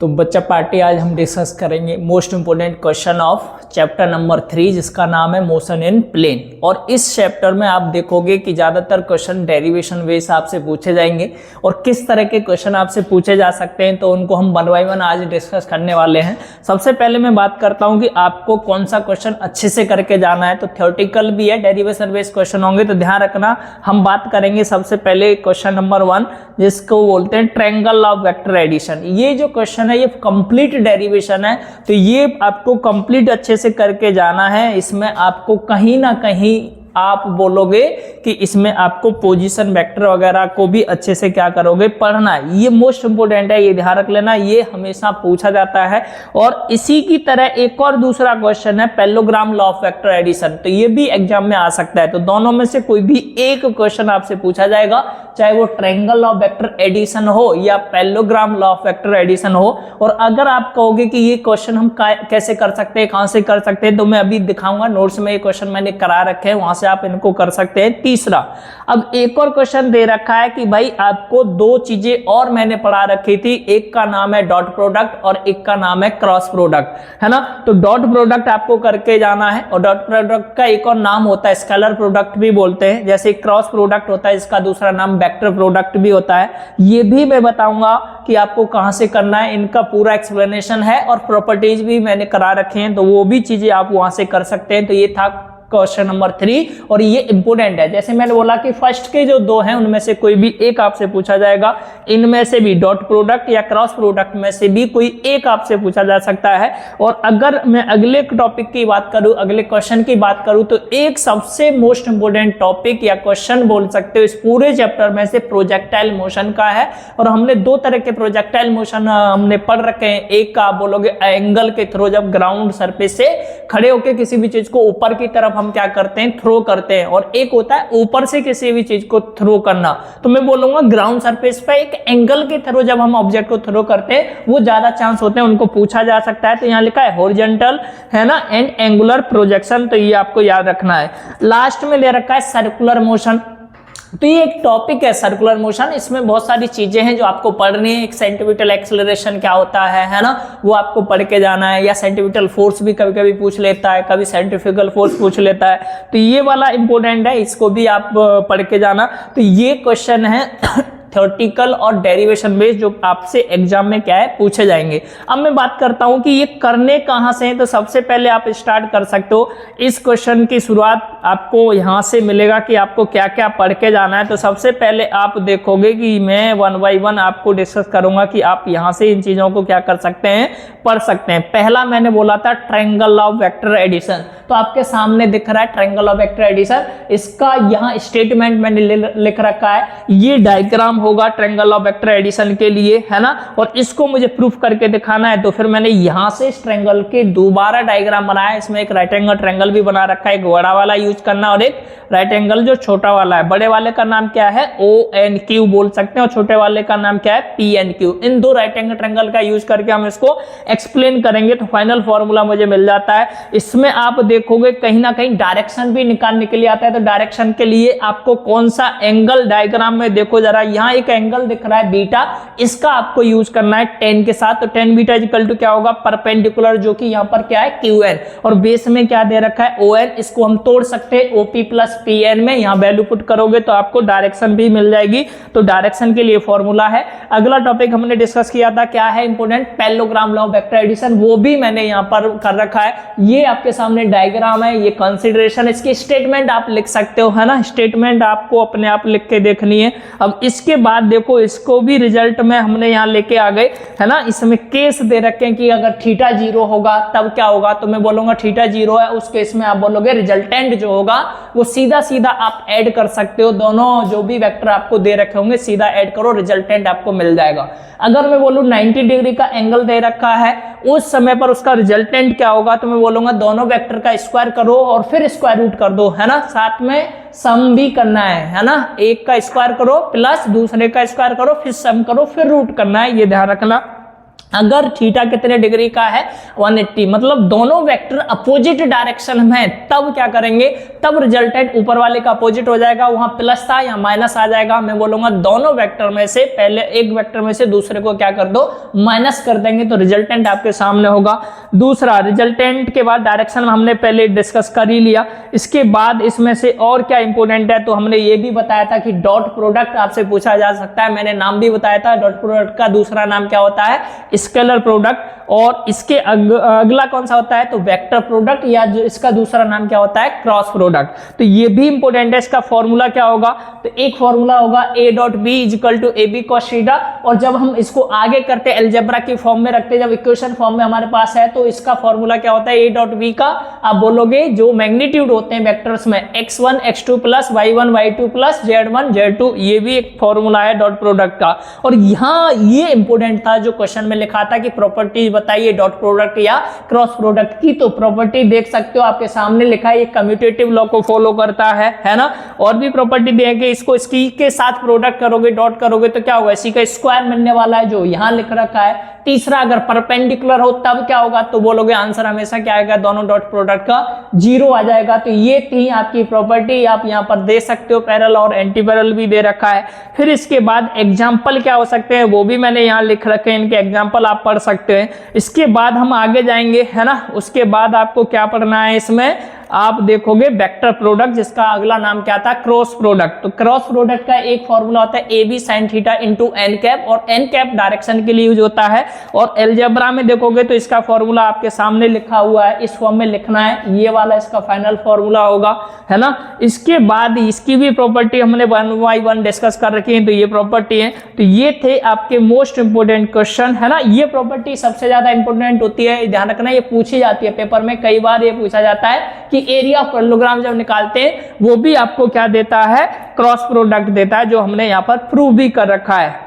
तो बच्चा पार्टी आज हम डिस्कस करेंगे most important question of chapter number 3 जिसका नाम है मोशन इन प्लेन। और इस चैप्टर में आप देखोगे कि ज़्यादातर क्वेश्चन डेरिवेशन वे से आपसे पूछे जाएंगे और किस तरह के क्वेश्चन आपसे पूछे जा सकते हैं, तो उनको हम 1 बाय 1 आज डिस्कस करने वाले हैं। सबसे पहले मैं बात करता हूँ कि आपको कौन सा क्वेश्चन अच्छे से करके जाना है। तो थ्योरेटिकल भी है, डेरिवेशन बेस्ड क्वेश्चन होंगे, तो ध्यान रखना। हम बात करेंगे सबसे पहले क्वेश्चन नंबर 1 जिसको बोलते हैं ट्रायंगल ऑफ वेक्टर एडिशन। ये जो क्वेश्चन है ये कंप्लीट डेरिवेशन है, तो ये आपको कंप्लीट अच्छे से करके जाना है। इसमें आपको कहीं ना कहीं आप बोलोगे कि इसमें आपको पोजीशन वेक्टर वगैरह को भी अच्छे से क्या करोगे, पढ़ना है। ये मोस्ट इंपोर्टेंट है, ये ध्यान रख लेना, ये हमेशा पूछा जाता है। और इसी की तरह एक और दूसरा क्वेश्चन है parallelogram law of vector addition, तो ये भी एग्जाम में आ सकता है। तो दोनों में से कोई भी एक क्वेश्चन आपसे पूछा जाएगा, चाहे वो ट्रायंगल ऑफ वेक्टर एडिशन हो या parallelogram law of vector addition हो। और अगर आप कहोगे कि ये क्वेश्चन हम कैसे कर सकते हैं, कहां से कर सकते हैं, तो मैं अभी दिखाऊंगा, नोट्स में ये क्वेश्चन मैंने करा रखे हैं, वहां से आप इनको कर सकते हैं। तीसरा, अब एक और क्वेश्चन दे रखा है कि भाई आपको दो चीजें और मैंने पढ़ा रखी थी, एक का नाम है डॉट प्रोडक्ट और एक का नाम है क्रॉस प्रोडक्ट, है ना। तो डॉट प्रोडक्ट आपको करके जाना है और डॉट प्रोडक्ट का एक और नाम होता है स्केलर प्रोडक्ट भी बोलते हैं, जैसे क्रॉस प्रोडक्ट होता है, इसका दूसरा नाम वेक्टर प्रोडक्ट भी होता है। ये भी मैं बताऊंगा कि आपको कहां से करना है, इनका पूरा एक्सप्लेनेशन है और प्रॉपर्टीज भी मैंने करा रखे हैं, तो वो भी चीजें आप वहां से कर सकते हैं। तो ये था क्वेश्चन नंबर 3 और ये इंपोर्टेंट है। जैसे मैंने बोला कि फर्स्ट के जो दो हैं उनमें से कोई भी एक आपसे पूछा जाएगा, इनमें से भी डॉट प्रोडक्ट या क्रॉस प्रोडक्ट में से भी कोई एक आपसे पूछा जा सकता है। और अगर मैं अगले टॉपिक की बात करूं, अगले क्वेश्चन की बात करूं, तो एक सबसे मोस्ट इंपोर्टेंट टॉपिक या क्वेश्चन बोल सकते हो इस पूरे चैप्टर में से प्रोजेक्टाइल मोशन का है। और हमने दो तरह के प्रोजेक्टाइल मोशन हमने पढ़ रखे हैं। एक का आप बोलोगे एंगल के थ्रू, जब ग्राउंड सरफेस से खड़े होकर किसी भी चीज को ऊपर की तरफ हम क्या करते हैं, थ्रो करते हैं, और एक होता है ऊपर से किसी भी चीज को थ्रो करना। तो मैं बोलूंगा ग्राउंड सरफेस पे एक एंगल के थ्रू जब हम ऑब्जेक्ट को थ्रो करते हैं वो ज्यादा चांस होते हैं उनको पूछा जा सकता है। तो यहां लिखा है हॉरिजॉन्टल, है ना, एंड एंगुलर प्रोजेक्शन, तो ये आपको याद रखना है। लास्ट में दे रखा है सर्कुलर मोशन, तो ये एक टॉपिक है सर्कुलर मोशन। इसमें बहुत सारी चीजें हैं जो आपको पढ़नी है। एक सेंटीमीटर एक्सेलरेशन क्या होता है ना, वो आपको पढ़ के जाना है। या सेंटीमीटर फोर्स भी कभी कभी पूछ लेता है, कभी सेंट्रीफ्यूगल फोर्स पूछ लेता है, तो ये वाला इंपॉर्टेंट है, इसको भी आप पढ़ के जाना। तो ये क्वेश्चन है थ्योरेटिकल और डेरिवेशन बेस्ड जो आपसे एग्जाम में क्या है पूछे जाएंगे। अब मैं बात करता हूं कि ये करने कहां से हैं। तो सबसे पहले आप स्टार्ट कर सकते हो, इस क्वेश्चन की शुरुआत आपको यहां से मिलेगा कि आपको क्या क्या पढ़ के जाना है। तो सबसे पहले आप देखोगे कि मैं 1 बाय 1 आपको डिस्कस करूंगा कि आप यहां से इन चीजों को क्या कर सकते हैं, पढ़ सकते हैं। पहला मैंने बोला था ट्रायंगल ऑफ वेक्टर एडिशन, तो आपके सामने दिख रहा है ट्रायंगल ऑफ वेक्टर एडिशन। इसका यहाँ स्टेटमेंट मैंने लिख रखा है, ये डायग्राम होगा ट्रायंगल ऑफ वेक्टर एडिशन के लिए, है ना। और इसको मुझे प्रूफ करके दिखाना है, तो फिर मैंने यहां से इस ट्रायंगल के दोबारा डायग्राम बनाया। इसमें एक राइट एंगल ट्रायंगल भी बना रखा है, एक बड़ा वाला यूज करना और एक राइट एंगल जो छोटा वाला है। बड़े वाले का नाम क्या है, ONQ बोल सकते हैं, और छोटे वाले का नाम क्या है, PNQ। इन दो राइट एंगल ट्रायंगल का यूज करके हम इसको एक्सप्लेन करेंगे, तो फाइनल फॉर्मूला मुझे मिल जाता है। इसमें आप देखोगे कहीं ना कहीं डायरेक्शन भी निकालने के लिए आता है। तो डायरेक्शन के लिए आपको कौन सा एंगल, डायग्राम में देखो जरा, यहाँ एक एंगल दिख रहा है बीटा, इसका आपको यूज करना है 10 के साथ। तो 10 बीटा इक्वल टू क्या होगा, परपेंडिकुलर, जो कि यहाँ पर क्या है QN, और बेस में क्या दे रखा है ON। इसको हम तोड़ सकते हैं OP प्लस PN में, यहाँ वैल्यू पुट करोगे तो आपको डायरेक्शन भी मिल जाएगी। तो डायरेक्शन के लिए फॉर्मूला है। अगला टॉपिक हमने डिस्कस किया था, क्या है important, parallelogram law of vector addition, वो भी मैंने यहाँ पर कर रखा है। ये आपके सामने डायग्राम है, ये कंसिडरेशन, इसकी स्टेटमेंट आप लिख सकते हो, है ना। स्टेटमेंट आपको अपने आप लिख के देखनी है। अब इसके बाद देखो, इसको भी रिजल्ट में हमने यहाँ लेके आ गए, है ना। इसमें केस दे रखे हैं कि अगर थीटा 0 होगा तब क्या होगा, तो मैं बोलूंगा थीटा 0 है, उस केस में आप बोलोगे रिजल्टेंट जो होगा वो सीधा सीधा आप ऐड कर सकते हो। दोनों जो भी वेक्टर आपको दे रखे होंगे सीधा ऐड करो, रिजल्टेंट आपको मिल जाएगा। अगर मैं बोलूं 90 डिग्री का एंगल दे रखा है, उस समय पर उसका रिजल्टेंट क्या होगा, तो मैं बोलूंगा दोनों वेक्टर का स्क्वायर करो और फिर स्क्वायर रूट कर दो, है ना। साथ में सम भी करना है ना। एक का स्क्वायर करो प्लस दूसरे का स्क्वायर करो, फिर सम करो, फिर रूट करना है, ये ध्यान रखना। अगर थीटा कितने डिग्री का है 180, मतलब दोनों वेक्टर अपोजिट डायरेक्शन में है, तब क्या करेंगे, तब रिजल्टेंट ऊपर वाले का अपोजिट हो जाएगा, वहां प्लस था या माइनस आ जाएगा। मैं बोलूंगा दोनों वेक्टर में से पहले एक वेक्टर में से दूसरे को क्या कर दो, माइनस कर देंगे, तो रिजल्टेंट आपके सामने होगा। दूसरा, रिजल्टेंट के बाद डायरेक्शन हमने पहले डिस्कस कर ही लिया। इसके बाद इसमें से और क्या इंपोर्टेंट है, तो हमने ये भी बताया था कि डॉट प्रोडक्ट आपसे पूछा जा सकता है, मैंने नाम भी बताया था। डॉट प्रोडक्ट का दूसरा नाम क्या होता है, स्केलर प्रोडक्ट, और इसके अगला कौन सा होता है, तो वेक्टर प्रोडक्ट, या जो इसका दूसरा नाम क्या होता है, क्रॉस प्रोडक्ट। तो ये भी इंपॉर्टेंट है। इसका फॉर्मूला क्या होगा, तो एक फॉर्मूला होगा a dot B equal to A B cos theta, और जब हम इसको आगे करते अलजेब्रा की फॉर्म में रखते, जब इक्वेशन फॉर्म में हमारे पास है, तो इसका फॉर्मूला क्या होता है, a डॉट बी का आप बोलोगे जो मैग्नीट्यूड होते हैं वेक्टर्स में, x1 x2 plus y1 y2 plus z1 z2, ये भी एक फॉर्मूला है डॉट प्रोडक्ट का। और यहाँ ये इंपॉर्टेंट था जो क्वेश्चन में लिखा था कि प्रॉपर्टीज बताइए डॉट प्रोडक्ट या क्रॉस प्रोडक्ट की, तो प्रॉपर्टी देख सकते हो आपके सामने लिखा है, ये कम्यूटेटिव लॉ को फॉलो करता है ना। और भी प्रॉपर्टी देंगे, इसको इसकी के साथ प्रोडक्ट करोगे, डॉट करोगे तो क्या होगा, इसी का स्क्वायर मिलने वाला है जो यहाँ लिख रखा है। तीसरा, अगर परपेंडिकुलर हो तब क्या होगा, तो बोलोगे आंसर हमेशा क्या आएगा, दोनों डॉट प्रोडक्ट का 0 आ जाएगा। तो ये थी आपकी प्रॉपर्टी, आप यहाँ पर दे सकते हो, पैरेलल और एंटी पैरेलल भी दे रखा है। फिर इसके बाद एग्जाम्पल क्या हो सकते हैं, वो भी मैंने यहाँ लिख रखे हैं, इनके एग्जाम्पल आप पढ़ सकते हैं। इसके बाद हम आगे जाएंगे, है ना। उसके बाद आपको क्या पढ़ना है, इसमें आप देखोगे वेक्टर प्रोडक्ट, जिसका अगला नाम क्या था, क्रॉस प्रोडक्ट। तो क्रॉस प्रोडक्ट का एक फॉर्मूला होता है A B sine theta into N cap, और एन कैप डायरेक्शन के लिए यूज होता है। और अलजेब्रा में देखोगे तो इसका फॉर्मूला आपके सामने लिखा हुआ है, इस फॉर्म में लिखना है, ये वाला इसका फाइनल फॉर्मूला होगा, है ना। इसके बाद इसकी भी प्रॉपर्टी हमने 1 by 1 डिस्कस कर रखी है, तो ये प्रॉपर्टी है। तो ये थे आपके मोस्ट इंपोर्टेंट क्वेश्चन, है ना। ये प्रॉपर्टी सबसे ज्यादा इंपोर्टेंट होती है, ध्यान रखना, ये पूछी जाती है पेपर में, कई बार ये पूछा जाता है कि एरिया ऑफ पैरेललोग्राम जब निकालते हैं वो भी आपको क्या देता है, क्रॉस प्रोडक्ट देता है, जो हमने यहाँ पर प्रूव भी कर रखा है।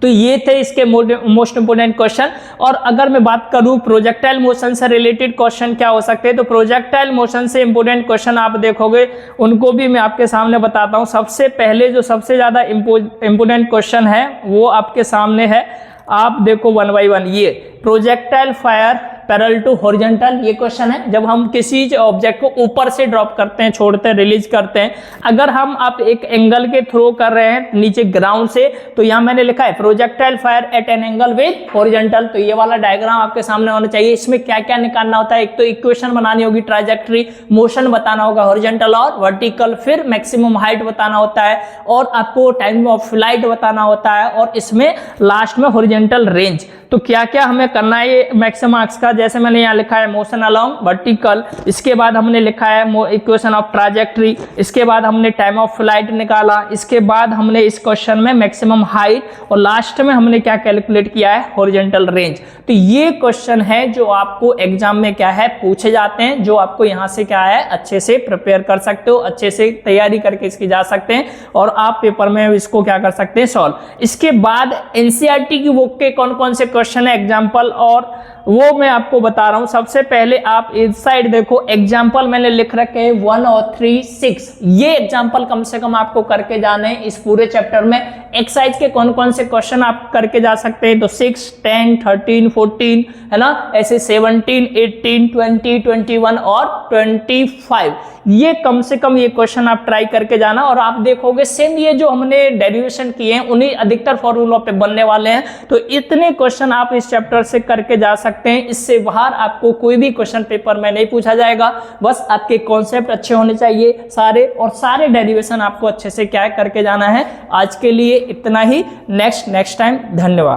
तो ये थे इसके मोस्ट इंपोर्टेंट क्वेश्चन। और अगर मैं बात करूं प्रोजेक्टाइल मोशन से रिलेटेड क्वेश्चन क्या हो सकते हैं, तो प्रोजेक्टाइल मोशन से इंपोर्टेंट क्वेश्चन आप देखोगे, उनको भी मैं आपके सामने बताता हूं। सबसे पहले जो सबसे ज्यादा इंपोर्टेंट क्वेश्चन है वो आपके सामने है, आप देखो 1 by 1। ये projectile fire parallel to horizontal, ये क्वेश्चन है। जब हम किसी ऑब्जेक्ट को ऊपर से ड्रॉप करते हैं, छोड़ते हैं, रिलीज करते हैं, अगर हम आप एक एंगल के थ्रो कर रहे हैं नीचे ग्राउंड से, तो यहाँ मैंने लिखा है projectile fire eight an angle with horizontal. तो ये वाला डायग्राम आपके सामने होना चाहिए। इसमें क्या क्या निकालना होता है, एक तो इक्वेशन बनानी होगी, ट्राजेक्टरी मोशन बताना होगा हॉरिजॉन्टल और वर्टिकल, फिर मैक्सिमम हाइट बताना होता है, और आपको टाइम ऑफ फ्लाइट बताना होता है, और इसमें लास्ट में हॉरिजॉन्टल रेंज। तो क्या क्या हमें करना है ये मैक्सिमम मार्क्स का, जैसे मैंने यहाँ लिखा है मोशन अलोंग वर्टिकल, इसके बाद हमने लिखा है इक्वेशन ऑफ ट्राजेक्टरी, इसके बाद हमने टाइम ऑफ फ्लाइट निकाला, इसके बाद हमने इस क्वेश्चन में मैक्सिमम हाइट, और लास्ट में हमने क्या कैलकुलेट किया है, हॉरिजॉन्टल रेंज। तो ये क्वेश्चन है जो आपको एग्जाम में क्या है पूछे जाते हैं, जो आपको यहाँ से क्या है अच्छे से प्रिपेयर कर सकते हो, अच्छे से तैयारी करके इसकी जा सकते हैं, और आप पेपर में इसको क्या कर सकते हैं, सॉल्व। इसके बाद एनसीईआरटी की बुक के कौन कौन से क्वेश्चन है एग्जाम्पल, और वो मैं आपको बता रहा हूं। सबसे पहले आप इस साइड देखो, एग्जाम्पल मैंने लिख रखे हैं 1 और 3 6, ये एग्जाम्पल कम से कम आपको करके जाने हैं इस पूरे चैप्टर में। एक्सरसाइज के कौन कौन से क्वेश्चन आप करके जा सकते हैं, तो 6, 10, 13, 14, है ना, ऐसे 17, 18, 20, 21 और 25, ये कम से कम ये क्वेश्चन आप ट्राई करके जाना। और आप देखोगे सेम ये जो हमने डेरिवेशन किए हैं उन्हीं अधिकतर फॉर्मूलों पे बनने वाले हैं, तो इतने क्वेश्चन आप इस चैप्टर से करके जा सकते हैं। इससे बाहर आपको कोई भी क्वेश्चन पेपर में नहीं पूछा जाएगा, बस आपके कॉन्सेप्ट अच्छे होने चाहिए सारे, और सारे डेरिवेशन आपको अच्छे से क्या करके जाना है। आज के लिए इतना ही, नेक्स्ट टाइम, धन्यवाद।